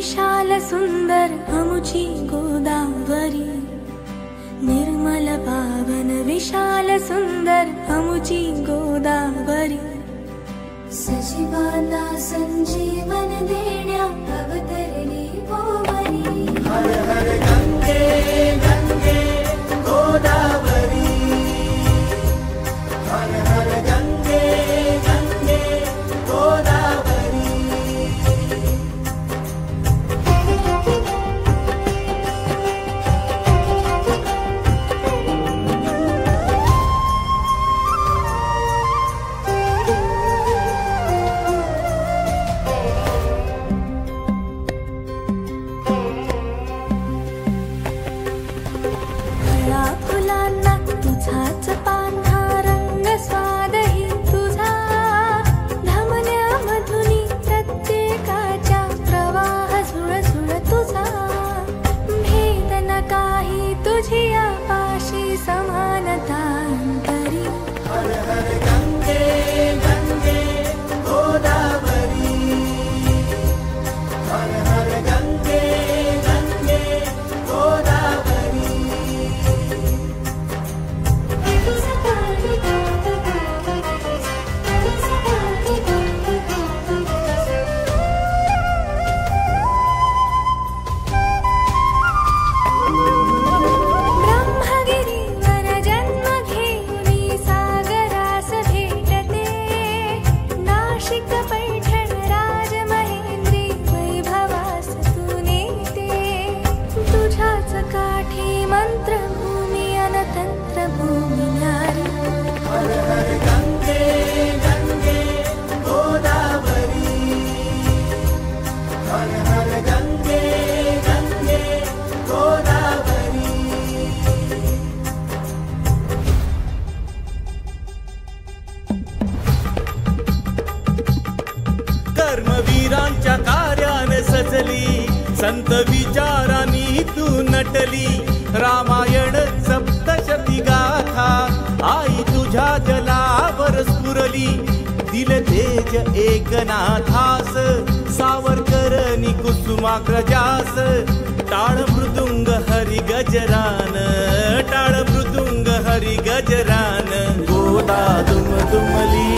विशाल सुंदर अमुची गोदावरी, निर्मल पावन विशाल सुंदर अमुची गोदावरी, सजीवांना संजीवन देण्या अवतरली गोवरी। हर हर गंगे गंगे गोदावरी, हर हर गंगे गंगे गोदावरी। फुलांना तुझाच पांढरा रंग, स्वादही तुझा धमन्या मधुनी प्रत्येकाच्या प्रवाह झुळझुळ तुझा, भेद न काही तुझी आपाशी समानता अंतरी। हर हर गंगे गंगे गोदावरी, हर हर गंगे गंगे गोदावरी। ब्रह्मगिरीवर जन्म घेऊनी सागरास भेटते, नाशिक पैठण राजमहेंद्री वैभवास तू नेते, तुझ्याच काठी मंत्रभूमी अनतंत्र भूमी नारी। हर हर गंगे गंगे गोदावरी, हर हर गंगे गंगे गोदावरी। कर्मवीरांच्या कार्याने सजली, संत विचारांनी तू नटली, रामायण सप्तशती गाथा आई तुझ्या जलावर स्फुरली, दिल तेज एकनाथास सावरकरनी कुसुमाग्रजास, टाळ मृदुंग हरी गजरान, टाळ मृदुंग हरी गजरान, गोदा दुमदुमली।